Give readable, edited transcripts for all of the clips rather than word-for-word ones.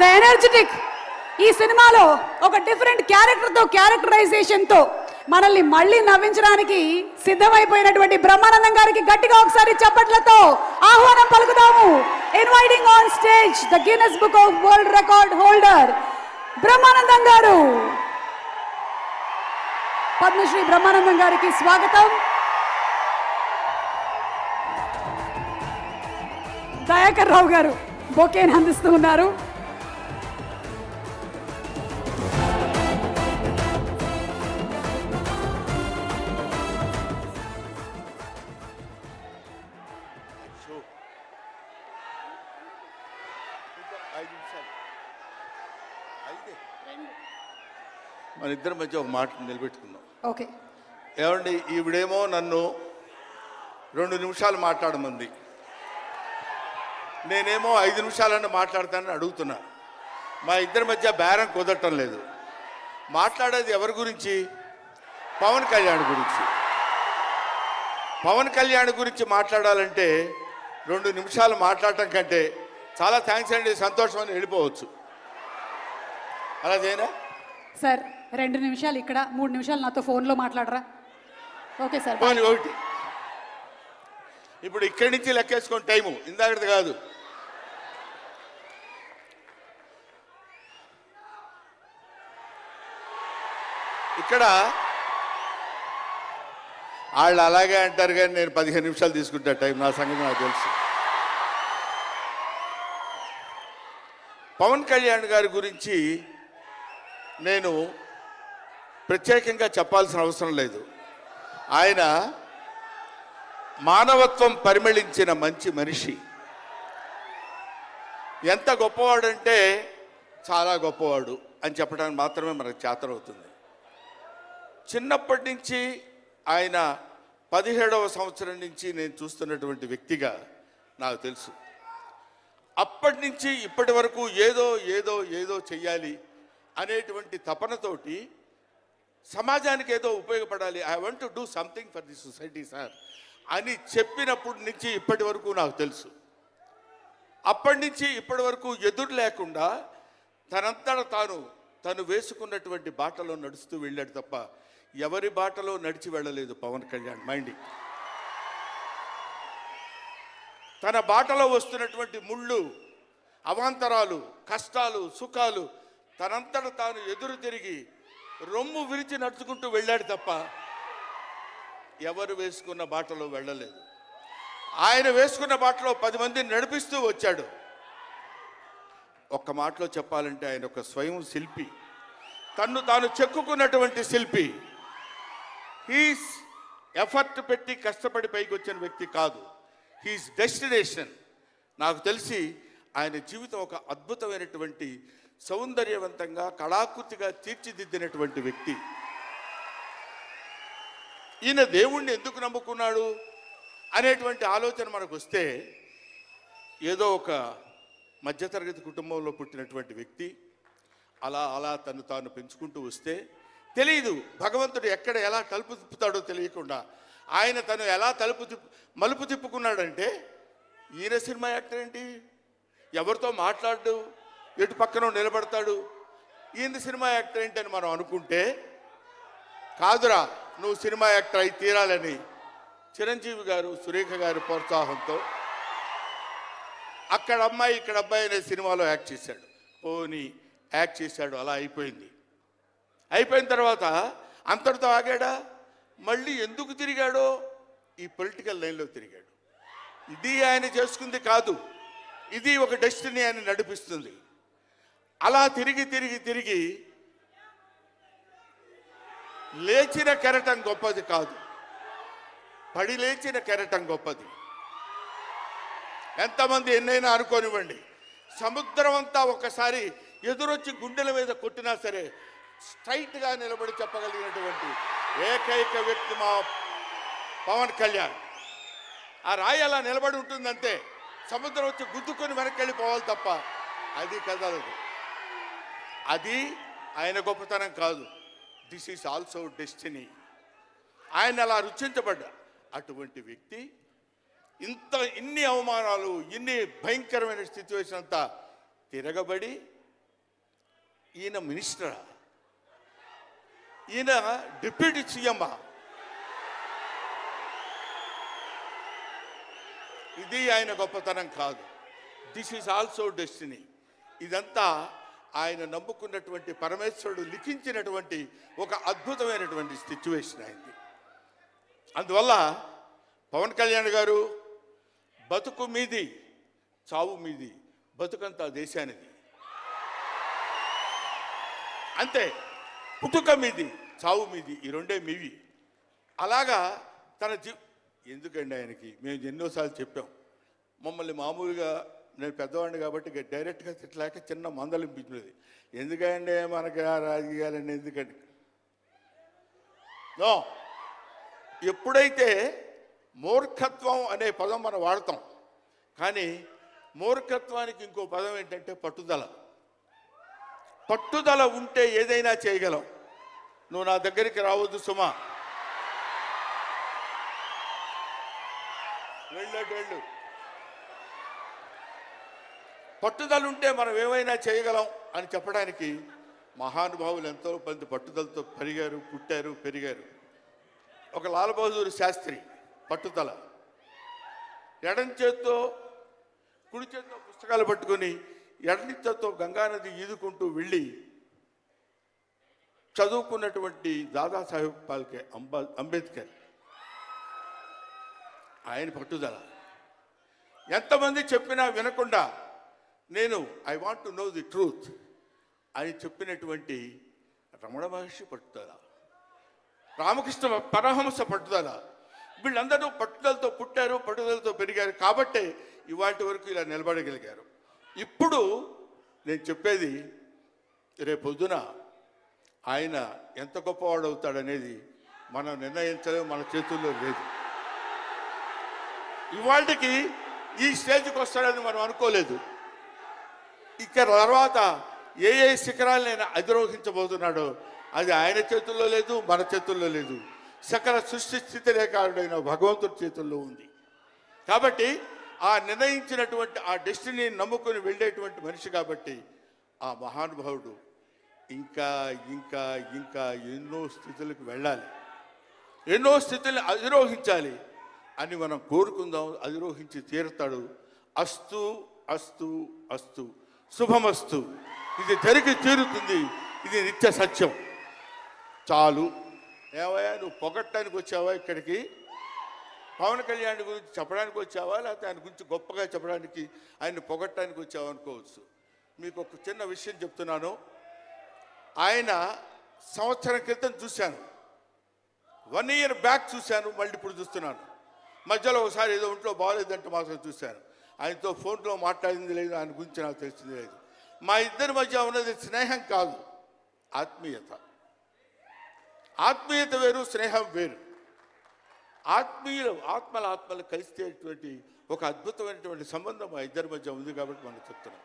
The energetic ఈ సినిమాలో ఒక డిఫరెంట్ క్యారెక్టరైజేషన్తో మనల్ని మళ్ళీ నవ్వించడానికి సిద్ధమైపోయినటువంటి బ్రహ్మానందం గారికి గట్టిగా ఒకసారి చప్పట్లతో ఆహ్వానం పలుకుతాము. Inviting on stage the Guinness book of world record holder Brahmanandam గారు. పద్మశ్రీ బ్రహ్మానందం గారికి స్వాగతం. దయాకర్ రావు గారు బొకేని అందిస్తూ ఉన్నారు. మన ఇద్దరి మధ్య ఒక మాట నిలబెట్టుకుందాం. ఓకే. ఏమండి, ఈవిడేమో నన్ను 2 నిమిషాలు మాట్లాడమంది, నేనేమో 5 నిమిషాలన్నా మాట్లాడతానని అడుగుతున్నా. మా ఇద్దరి మధ్య బేరం కుదరటం లేదు. మాట్లాడేది ఎవరి గురించి? పవన్ కళ్యాణ్ గురించి. పవన్ కళ్యాణ్ గురించి మాట్లాడాలంటే 2 నిమిషాలు మాట్లాడటం కంటే చాలా థ్యాంక్స్ అండి, సంతోషం అని వెళ్ళిపోవచ్చు. అలా చేయనా సార్? 2 నిమిషాలు ఇక్కడ, 3 నిమిషాలు నాతో ఫోన్లో మాట్లాడరా? Okay sir. ఒకటి ఇప్పుడు ఇక్కడి నుంచి లెక్కేసుకోండి టైము, ఇందాకది కాదు. ఇక్కడ వాళ్ళు అలాగే అంటారు కానీ నేను 15 నిమిషాలు తీసుకుంటా టైం. నా సంగతి నాకు తెలుసు. పవన్ కళ్యాణ్ గారి గురించి నేను ప్రత్యేకంగా చెప్పాల్సిన అవసరం లేదు. ఆయన మానవత్వం పరిమళించిన మంచి మనిషి. ఎంత గొప్పవాడంటే చాలా గొప్పవాడు అని చెప్పడానికి మాత్రమే మనకు చేతనవుతుంది. చిన్నప్పటి నుంచి ఆయన 17వ సంవత్సరం నుంచి నేను చూస్తున్నటువంటి వ్యక్తిగా నాకు తెలుసు. అప్పటి నుంచి ఇప్పటి వరకు ఏదో ఏదో ఏదో చెయ్యాలి అనేటువంటి తపనతోటి సమాజానికి ఏదో ఉపయోగపడాలి, I want to do something for the society sir అని చెప్పినప్పటి నుంచి ఇప్పటి వరకు నాకు తెలుసు. అప్పటి నుంచి ఇప్పటి వరకు ఎదురు లేకుండా తనంతట తను వేసుకున్నటువంటి బాటలో నడుస్తూ వెళ్ళాడు తప్ప ఎవరి బాటలో నడిచి వెళ్ళలేదు పవన్ కళ్యాణ్. మైండ్ తన బాటలో వస్తున్నటువంటి ముళ్ళు, అవాంతరాలు, కష్టాలు, సుఖాలు తనంతట తాను ఎదురు తిరిగి రొమ్ము విరిచి నడుచుకుంటూ వెళ్ళాడు తప్ప ఎవరు వేసుకున్న బాటలో వెళ్ళలేదు. ఆయన వేసుకున్న బాటలో 10 మందిని నడిపిస్తూ వచ్చాడు. ఒక్క మాటలో చెప్పాలంటే ఆయన ఒక స్వయం శిల్పి, తన్ను తాను చెక్కుకున్నటువంటి శిల్పి. హీస్ ఎఫర్ట్ పెట్టి కష్టపడి పైకి వచ్చిన వ్యక్తి కాదు, హీస్ డెస్టినేషన్. నాకు తెలిసి ఆయన జీవితం ఒక అద్భుతమైనటువంటి సౌందర్యవంతంగా కళాకృతిగా తీర్చిదిద్దినటువంటి వ్యక్తి. ఈయన దేవుణ్ణి ఎందుకు నమ్ముకున్నాడు అనేటువంటి ఆలోచన మనకు వస్తే, ఏదో ఒక మధ్యతరగతి కుటుంబంలో పుట్టినటువంటి వ్యక్తి అలా అలా తను తాను పెంచుకుంటూ వస్తే తెలియదు భగవంతుడు ఎక్కడ ఎలా తలుపు తిప్పుతాడో తెలియకుండా ఆయన తను ఎలా మలుపు తిప్పుకున్నాడంటే, ఈయన సినిమా యాక్టర్ ఏంటి, ఎవరితో మాట్లాడు, ఎటు పక్కన నిలబడతాడు, ఈయన సినిమా యాక్టర్ ఏంటి అని మనం అనుకుంటే, కాదురా నువ్వు సినిమా యాక్టర్ అయి తీరాలని చిరంజీవి గారు, సురేఖ గారి ప్రోత్సాహంతో అక్కడ అమ్మాయి ఇక్కడ అబ్బాయి అనే సినిమాలో యాక్ట్ చేశాడు. పోనీ యాక్ట్ చేశాడు, అలా అయిపోయింది. అయిపోయిన తర్వాత అంతటితో ఆగాడా? మళ్ళీ ఎందుకు తిరిగాడో ఈ పొలిటికల్ లైన్లో తిరిగాడు. ఇది ఆయన చేసుకుంది కాదు, ఇది ఒక డెస్టినీ ఆయన నడిపిస్తుంది. అలా తిరిగి తిరిగి తిరిగి లేచిన కెరటం గొప్పది కాదు, పడి లేచిన కెరటం గొప్పది. ఎంతమంది ఎన్నైనా అనుకోనివ్వండి, సముద్రం అంతా ఒకసారి ఎదురొచ్చి గుండెల మీద కొట్టినా సరే స్ట్రైట్గా నిలబడి చెప్పగలిగినటువంటి ఏకైక వ్యక్తి మా పవన్ కళ్యాణ్. ఆ రాయి అలా నిలబడి ఉంటుందంటే సముద్రం వచ్చి గుద్దుకొని వెనక్కి వెళ్ళిపోవాలి తప్ప అది కదలదు. అది ఆయన గొప్పతనం కాదు, దిస్ ఈజ్ ఆల్సో డెస్టినీ. ఆయన అలా రుచించబడ్డా అటువంటి వ్యక్తి ఇన్ని అవమానాలు, ఇన్ని భయంకరమైన సిచ్యువేషన్ అంతా తిరగబడి ఈయన మినిస్టరా? ఈయన డిప్యూటీ సీఎమ్మా? ఇది ఆయన గొప్పతనం కాదు. This is also destiny. ఇదంతా ఆయన నమ్ముకున్నటువంటి పరమేశ్వరుడు లిఖించినటువంటి ఒక అద్భుతమైనటువంటి సిచ్యువేషన్ అయింది. అందువల్ల పవన్ కళ్యాణ్ గారు బతుకు మీది, చావు మీది, బతుకంతా దేశానిది. అంతే, పుట్టుక మీది, చావు మీది, ఈ రెండే మీవి. అలాగా తన ఎందుకండి ఆయనకి మేము ఎన్నోసార్లు చెప్పాం. మమ్మల్ని మామూలుగా, నేను పెద్దవాడిని కాబట్టి డైరెక్ట్గా తిట్టలేక చిన్న మందలింపించినది. ఎందుకంటే మనకి ఆ రాజకీయాలండి ఎందుకండి? నో, ఎప్పుడైతే మూర్ఖత్వం అనే పదం మనం వాడతాం, కానీ మూర్ఖత్వానికి ఇంకో పదం ఏంటంటే పట్టుదల. పట్టుదల ఉంటే ఏదైనా చేయగలం. నువ్వు నా దగ్గరికి రావద్దు సుమా, వెళ్ళు. పట్టుదల ఉంటే మనం ఏమైనా చేయగలం అని చెప్పడానికి మహానుభావులు ఎంతో మంది పట్టుదలతో పెరిగారు, పుట్టారు, పెరిగారు. ఒక లాల్ బహదూర్ శాస్త్రి పట్టుదల, ఎడం చేత్తో కుడి చేత్తో పుస్తకాలు పట్టుకొని ఎడని చేత్తో గంగానది ఈదుకుంటూ వెళ్ళి చదువుకున్నటువంటి దాదాసాహెబ్ ఫాల్కే అంబేద్కర్, ఆయన పట్టుదల. ఎంతమంది చెప్పినా వినకుండా నేను I want to know the truth అని చెప్పినటువంటి రమణ మహర్షి పట్టుదల, రామకృష్ణ పరమహంస పట్టుదల. వీళ్ళందరూ పట్టుదలతో పుట్టారు, పట్టుదలతో పెరిగారు. కాబట్టే ఇవాటి వరకు ఇలా నిలబడగలిగారు. ఇప్పుడు నేను చెప్పేది, రేపొద్దున ఆయన ఎంత గొప్పవాడు అవుతాడనేది మనం నిర్ణయించలేము, మన చేతుల్లో లేదు. ఇవాళకి ఈ స్టేజ్కి వస్తాడని మనం అనుకోలేదు. ఇక తర్వాత ఏ శిఖరాలనైనా అధిరోహించబోతున్నాడో అది ఆయన చేతుల్లో లేదు, మన చేతుల్లో లేదు. సకల సృష్టి స్థితి రేఖారుడైన భగవంతుడి చేతుల్లో ఉంది. కాబట్టి ఆ నిర్ణయించినటువంటి ఆ డెస్టినీని నమ్ముకొని వెళ్ళేటువంటి మనిషి కాబట్టి ఆ మహానుభావుడు ఇంకా ఇంకా ఇంకా ఎన్నో స్థితులకు వెళ్ళాలి, ఎన్నో స్థితులను అధిరోహించాలి అని మనం కోరుకుందాం. అధిరోహించి తీరుతాడు. అస్తు అస్తు అస్తు, శుభమస్తు. ఇది జరిగి తీరుతుంది, ఇది నిత్య సత్యం. చాలు. ఏవయ్యా, నువ్వు పొగట్టడానికి వచ్చావా ఇక్కడికి? పవన్ కళ్యాణ్ గురించి చెప్పడానికి వచ్చావా, లేకపోతే ఆయన గురించి గొప్పగా చెప్పడానికి, ఆయన్ని పొగట్టడానికి వచ్చావా అనుకోవచ్చు. మీకు ఒక చిన్న విషయం చెప్తున్నాను. ఆయన సంవత్సరం క్రితం చూశాను, 1 year బ్యాక్ చూశాను, మళ్ళీ ఇప్పుడు చూస్తున్నాను. మధ్యలో ఒకసారి ఏదో ఒంట్లో బాగోలేదంటే మాత్రం చూశాను. ఆయనతో ఫోన్లో మాట్లాడింది లేదు, ఆయన గురించి నాకు తెలిసింది లేదు. మా ఇద్దరి మధ్య ఉన్నది స్నేహం కాదు, ఆత్మీయత. ఆత్మీయత వేరు, స్నేహం వేరు. ఆత్మలు కలిసేటువంటి ఒక అద్భుతమైనటువంటి సంబంధం మా ఇద్దరి మధ్య ఉంది కాబట్టి మనం చెప్తున్నాం.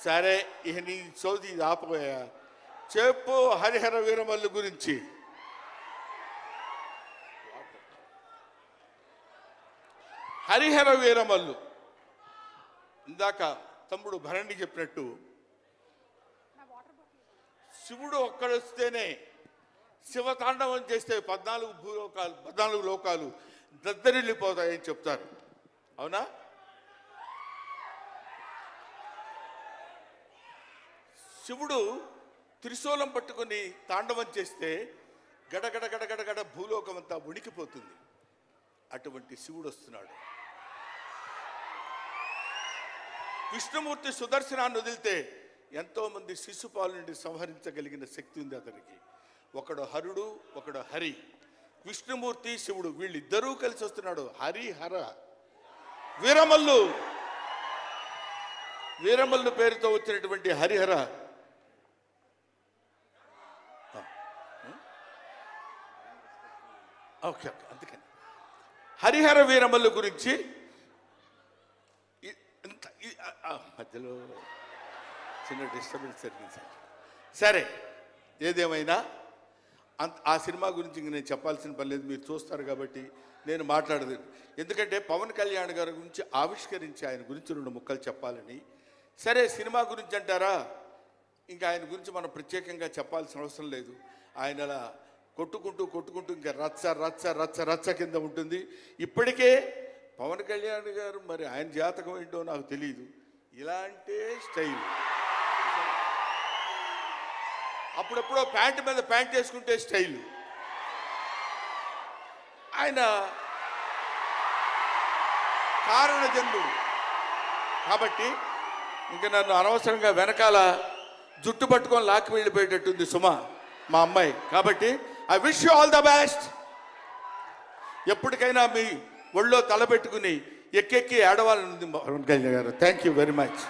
సరే, ఇక నీ సోది ఆపబోయా, చెప్పు హరిహర వీరమల్లు గురించి. హరిహర వీరమల్లు, ఇందాక తమ్ముడు భరణి చెప్పినట్టు, శివుడు ఒక్కడొస్తేనే, శివతాండవం చేస్తే 14 లోకాలు దద్దరిల్లిపోతాయని చెప్తారు. అవునా? శివుడు త్రిశూలం పట్టుకొని తాండవం చేస్తే గడగడ గడగడగడ భూలోకం అంతా ఉణికిపోతుంది. అటువంటి శివుడు వస్తున్నాడు. విష్ణుమూర్తి సుదర్శనాన్ని వదిలితే ఎంతోమంది శిశుపాలు నుండి సంహరించగలిగిన శక్తి ఉంది అతనికి. ఒకడు హరుడు, ఒకడు హరి. విష్ణుమూర్తి, శివుడు వీళ్ళిద్దరూ కలిసి వస్తున్నాడు. హరిహర వీరమల్లు, వీరమల్లు పేరుతో వచ్చినటువంటి హరిహర. ఓకే, అందుకని హరిహర వీరమల్లు గురించి మధ్యలో చిన్న డిస్టర్బెన్స్ జరిగింది సార్. సరే, ఏదేమైనా ఆ సినిమా గురించి ఇంక నేను చెప్పాల్సిన పని లేదు, మీరు చూస్తారు కాబట్టి నేను మాట్లాడదు. ఎందుకంటే పవన్ కళ్యాణ్ గారి గురించి ఆవిష్కరించి ఆయన గురించి 2 ముక్కలు చెప్పాలని. సరే, సినిమా గురించి అంటారా, ఇంకా ఆయన గురించి మనం ప్రత్యేకంగా చెప్పాల్సిన అవసరం లేదు. ఆయన అలా కొట్టుకుంటూ ఇంకా రచ్చ రచ్చ రచ్చ రచ్చ కింద ఉంటుంది. ఇప్పటికే పవన్ కళ్యాణ్ గారు మరి ఆయన జాతకం ఏంటో నాకు తెలియదు, ఇలాంటి స్టైల్. అప్పుడెప్పుడో ప్యాంటు మీద ప్యాంట్ వేసుకుంటే స్టైలు. ఆయన కారణ జన్ముడు కాబట్టి ఇంకా నన్ను అనవసరంగా వెనకాల జుట్టు పట్టుకొని లాక్కి వెళ్ళిపోయేటట్టుంది సుమ మా అమ్మాయి. కాబట్టి I wish you all the best. ఎప్పటికైనా మీ ఒళ్ళో తలపెట్టుకుని ఎక్కెక్కి ఏడవాలని పవన్ కళ్యాణ్ గారు. Thank you very much.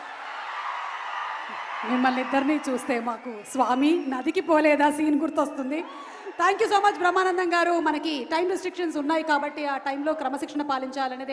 మిమ్మల్ని ఇద్దరిని చూస్తే మాకు స్వామి నదికి పోలేదా సీన్ గుర్తొస్తుంది. Thank you so much Brahmanandam గారు. మనకి టైం రెస్ట్రిక్షన్స్ ఉన్నాయి కాబట్టి ఆ టైంలో క్రమశిక్షణ పాలించాలనేది